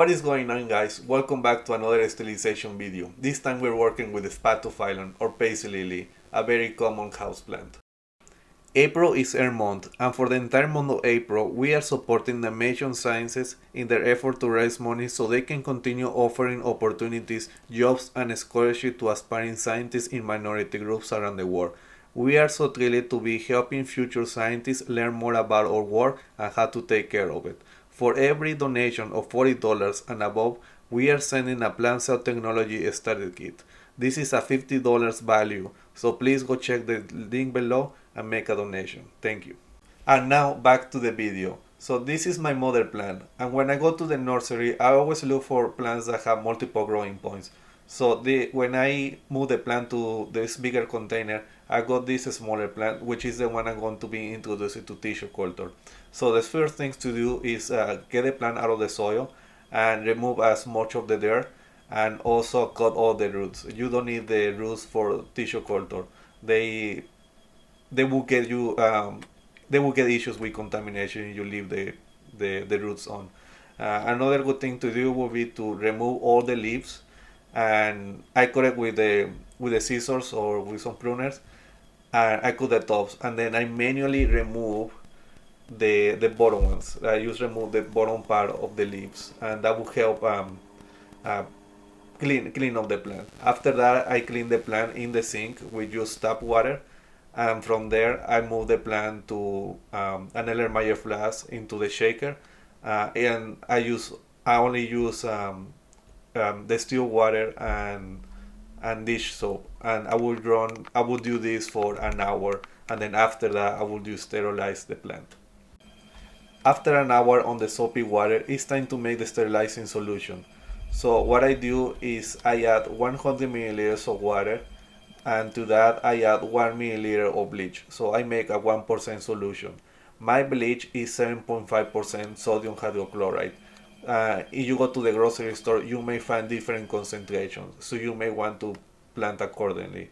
What is going on, guys? Welcome back to another sterilization video. This time we're working with Spatophyllum or paisley lily, a very common houseplant. April is Earth Month, and for the entire month of April, we are supporting the Nation Sciences in their effort to raise money so they can continue offering opportunities, jobs, and scholarship to aspiring scientists in minority groups around the world. We are so thrilled to be helping future scientists learn more about our work and how to take care of it. For every donation of $40 and above, we are sending a plant cell technology starter kit. This is a $50 value, so please go check the link below and make a donation. Thank you. And now back to the video. So this is my mother plant, and when I go to the nursery, I always look for plants that have multiple growing points. So when I move the plant to this bigger container, I got this smaller plant, which is the one I'm going to be introducing to tissue culture. So the first thing to do is get the plant out of the soil and remove as much of the dirt, and also cut all the roots. You don't need the roots for tissue culture. They will get you they will get issues with contamination if you leave the roots on. Another good thing to do will be to remove all the leaves, and I cut it with the scissors or with some pruners, and I cut the tops, and then I manually remove the bottom ones. I just remove the bottom part of the leaves, and that will help clean up the plant. After that, I clean the plant in the sink with just tap water, and from there I move the plant to an Erlenmeyer flask into the shaker, and I only use the still water and dish soap, and I will do this for an hour, and then after that I will just sterilize the plant. After an hour on the soapy water, it's time to make the sterilizing solution. So what I do is I add 100 milliliters of water, and to that I add 1 milliliter of bleach. So I make a 1% solution. My bleach is 7.5% sodium hydrochloride. If you go to the grocery store, you may find different concentrations, so you may want to plant accordingly.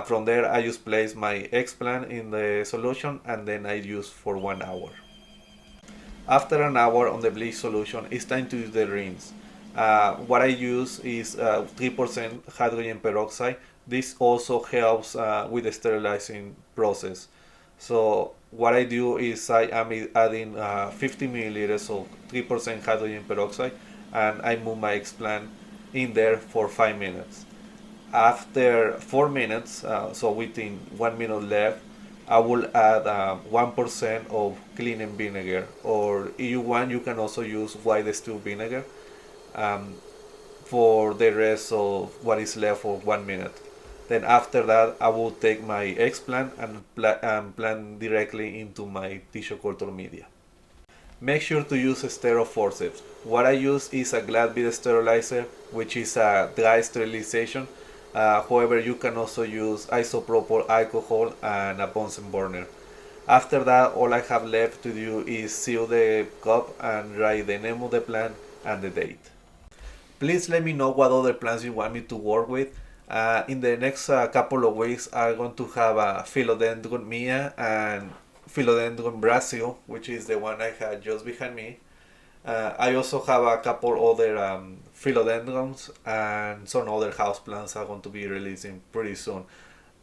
From there, I just place my egg plant in the solution, and then I use for 1 hour. After an hour on the bleach solution, it's time to use the rinse. What I use is 3% hydrogen peroxide. This also helps with the sterilizing process. So what I do is I am adding 50 milliliters of 3% hydrogen peroxide, and I move my egg plant in there for 5 minutes. After 4 minutes, so within 1 minute left, I will add 1% of cleaning vinegar, or if you want, you can also use white distilled vinegar for the rest of what is left for 1 minute. Then after that, I will take my egg plant and plant directly into my tissue culture media. Make sure to use a sterile forceps. What I use is a glass bead sterilizer, which is a dry sterilization. However, you can also use isopropyl alcohol and a Bunsen burner. After that, all I have left to do is seal the cup and write the name of the plant and the date. Please let me know what other plants you want me to work with. In the next couple of weeks, I'm going to have a Philodendron Mia and Philodendron Brazil, which is the one I had just behind me. I also have a couple other philodendrons and some other houseplants I'm going to be releasing pretty soon.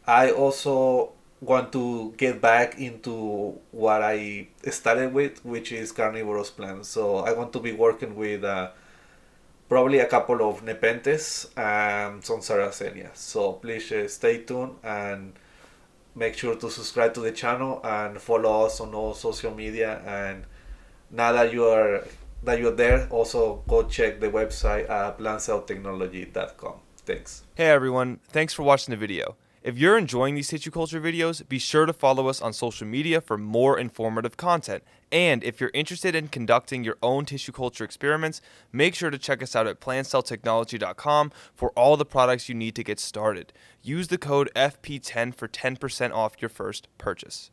I also want to get back into what I started with, which is carnivorous plants. So I want to be working with probably a couple of Nepenthes and some Sarracenias. So please stay tuned and make sure to subscribe to the channel and follow us on all social media. And now that you're there, also go check the website at plantcelltechnology.com. Thanks. Hey everyone, thanks for watching the video. If you're enjoying these tissue culture videos, be sure to follow us on social media for more informative content. And if you're interested in conducting your own tissue culture experiments, make sure to check us out at plantcelltechnology.com for all the products you need to get started. Use the code FP10 for 10% off your first purchase.